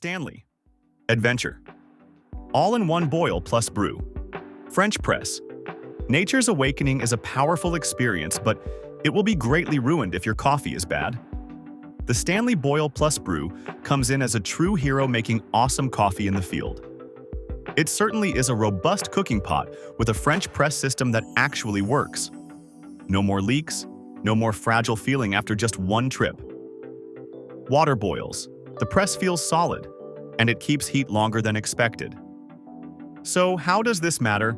Stanley. Adventure. All-in-one boil plus brew. French press. Nature's awakening is a powerful experience, but it will be greatly ruined if your coffee is bad. The Stanley Boil Plus Brew comes in as a true hero, making awesome coffee in the field. It certainly is a robust cooking pot with a French press system that actually works. No more leaks, no more fragile feeling after just one trip. Water boils. The press feels solid, and it keeps heat longer than expected. So how does this matter?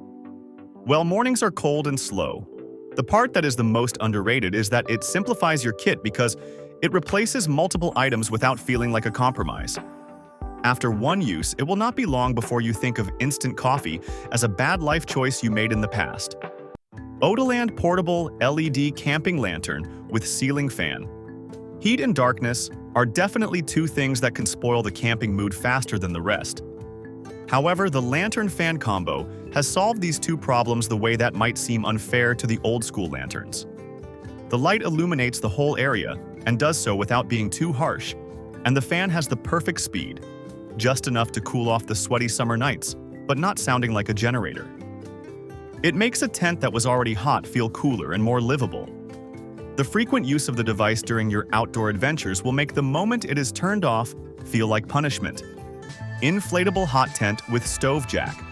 Well, mornings are cold and slow. The part that is the most underrated is that it simplifies your kit because it replaces multiple items without feeling like a compromise. After one use, it will not be long before you think of instant coffee as a bad life choice you made in the past. Odoland Portable LED Camping Lantern with Ceiling Fan. Heat and darkness are definitely two things that can spoil the camping mood faster than the rest. However, the lantern fan combo has solved these two problems the way that might seem unfair to the old-school lanterns. The light illuminates the whole area and does so without being too harsh, and the fan has the perfect speed, just enough to cool off the sweaty summer nights, but not sounding like a generator. It makes a tent that was already hot feel cooler and more livable. The frequent use of the device during your outdoor adventures will make the moment it is turned off feel like punishment. Inflatable hot tent with stove jack.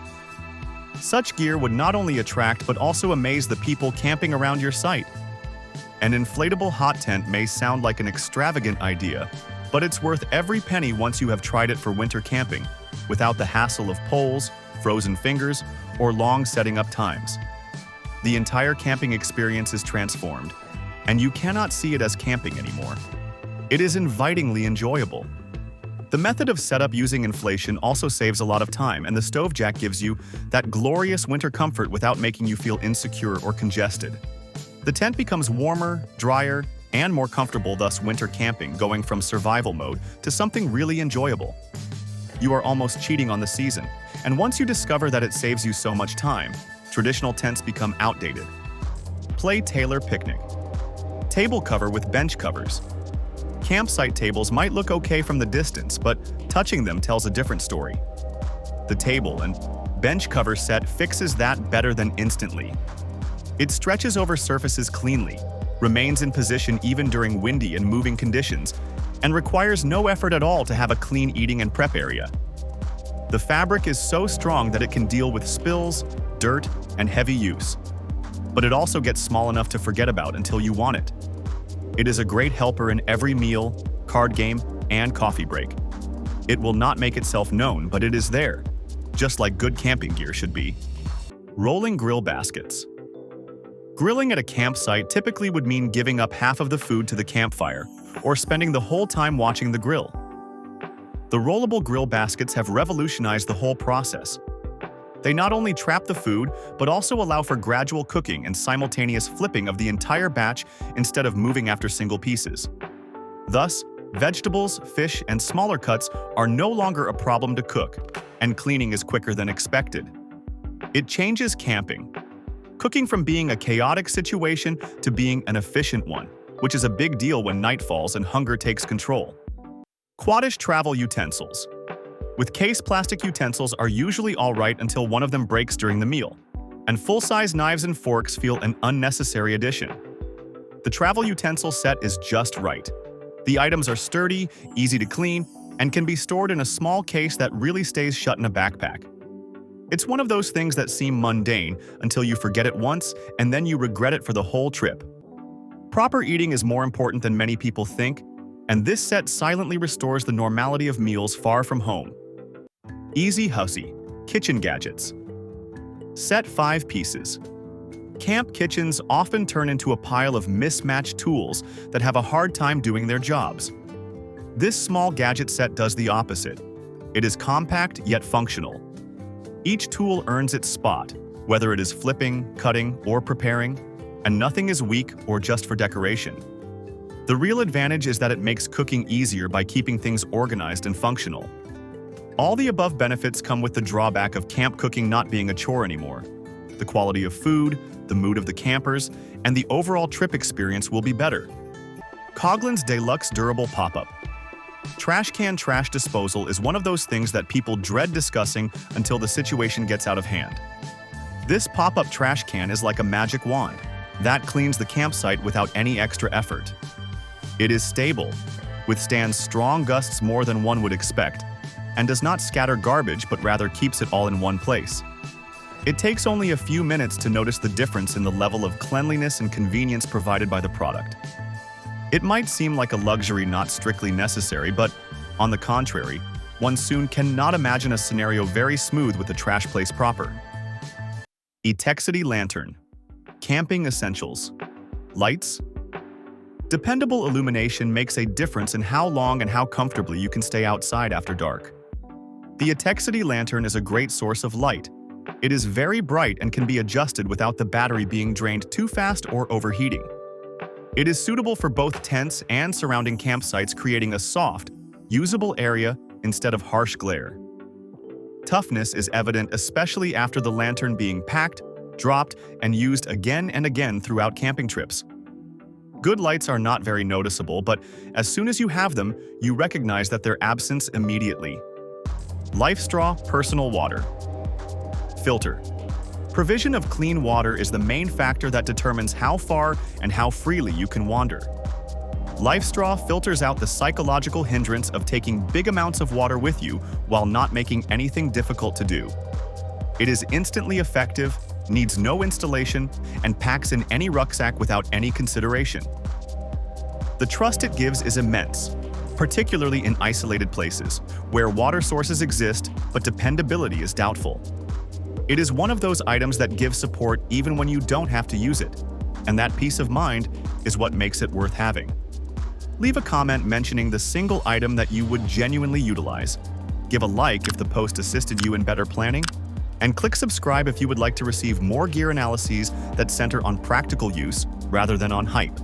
Such gear would not only attract but also amaze the people camping around your site. An inflatable hot tent may sound like an extravagant idea, but it's worth every penny once you have tried it for winter camping, without the hassle of poles, frozen fingers, or long setting up times. The entire camping experience is transformed, and you cannot see it as camping anymore. It is invitingly enjoyable. The method of setup using inflation also saves a lot of time, and the stove jack gives you that glorious winter comfort without making you feel insecure or congested. The tent becomes warmer, drier, and more comfortable, thus winter camping going from survival mode to something really enjoyable. You are almost cheating on the season, and once you discover that it saves you so much time, traditional tents become outdated. Play Tailor Picnic. Table cover with bench covers. Campsite tables might look okay from the distance, but touching them tells a different story. The table and bench cover set fixes that better than instantly. It stretches over surfaces cleanly, remains in position even during windy and moving conditions, and requires no effort at all to have a clean eating and prep area. The fabric is so strong that it can deal with spills, dirt, and heavy use. But it also gets small enough to forget about until you want it. It is a great helper in every meal, card game, and coffee break. It will not make itself known, but it is there, just like good camping gear should be. Rolling grill baskets. Grilling at a campsite typically would mean giving up half of the food to the campfire, or spending the whole time watching the grill. The rollable grill baskets have revolutionized the whole process. They not only trap the food, but also allow for gradual cooking and simultaneous flipping of the entire batch instead of moving after single pieces. Thus, vegetables, fish, and smaller cuts are no longer a problem to cook, and cleaning is quicker than expected. It changes camping, cooking from being a chaotic situation to being an efficient one, which is a big deal when night falls and hunger takes control. Quadish travel utensils. With case plastic utensils are usually alright until one of them breaks during the meal, and full-size knives and forks feel an unnecessary addition. The travel utensil set is just right. The items are sturdy, easy to clean, and can be stored in a small case that really stays shut in a backpack. It's one of those things that seem mundane until you forget it once, and then you regret it for the whole trip. Proper eating is more important than many people think, and this set silently restores the normality of meals far from home. Easy Hussy Kitchen Gadgets. Set 5 pieces. Camp kitchens often turn into a pile of mismatched tools that have a hard time doing their jobs. This small gadget set does the opposite. It is compact yet functional. Each tool earns its spot, whether it is flipping, cutting, or preparing, and nothing is weak or just for decoration. The real advantage is that it makes cooking easier by keeping things organized and functional. All the above benefits come with the drawback of camp cooking not being a chore anymore. The quality of food, the mood of the campers, and the overall trip experience will be better. Coghlan's Deluxe Durable Pop-Up. Trash can trash disposal is one of those things that people dread discussing until the situation gets out of hand. This pop-up trash can is like a magic wand that cleans the campsite without any extra effort. It is stable, withstands strong gusts more than one would expect, and does not scatter garbage but rather keeps it all in one place. It takes only a few minutes to notice the difference in the level of cleanliness and convenience provided by the product. It might seem like a luxury not strictly necessary, but on the contrary, one soon cannot imagine a scenario very smooth with the trash place proper. Utensils lantern. Camping essentials. Lights. Dependable illumination makes a difference in how long and how comfortably you can stay outside after dark. The utensils lantern is a great source of light. It is very bright and can be adjusted without the battery being drained too fast or overheating. It is suitable for both tents and surrounding campsites, creating a soft, usable area instead of harsh glare. Toughness is evident especially after the lantern being packed, dropped, and used again and again throughout camping trips. Good lights are not very noticeable, but as soon as you have them, you recognize that their absence immediately. Life straw, personal water. Filter. Provision of clean water is the main factor that determines how far and how freely you can wander. Life straw filters out the psychological hindrance of taking big amounts of water with you while not making anything difficult to do. It is instantly effective, needs no installation, and packs in any rucksack without any consideration. The trust it gives is immense, particularly in isolated places, where water sources exist but dependability is doubtful. It is one of those items that gives support even when you don't have to use it, and that peace of mind is what makes it worth having. Leave a comment mentioning the single item that you would genuinely utilize. Give a like if the post assisted you in better planning, and click subscribe if you would like to receive more gear analyses that center on practical use rather than on hype.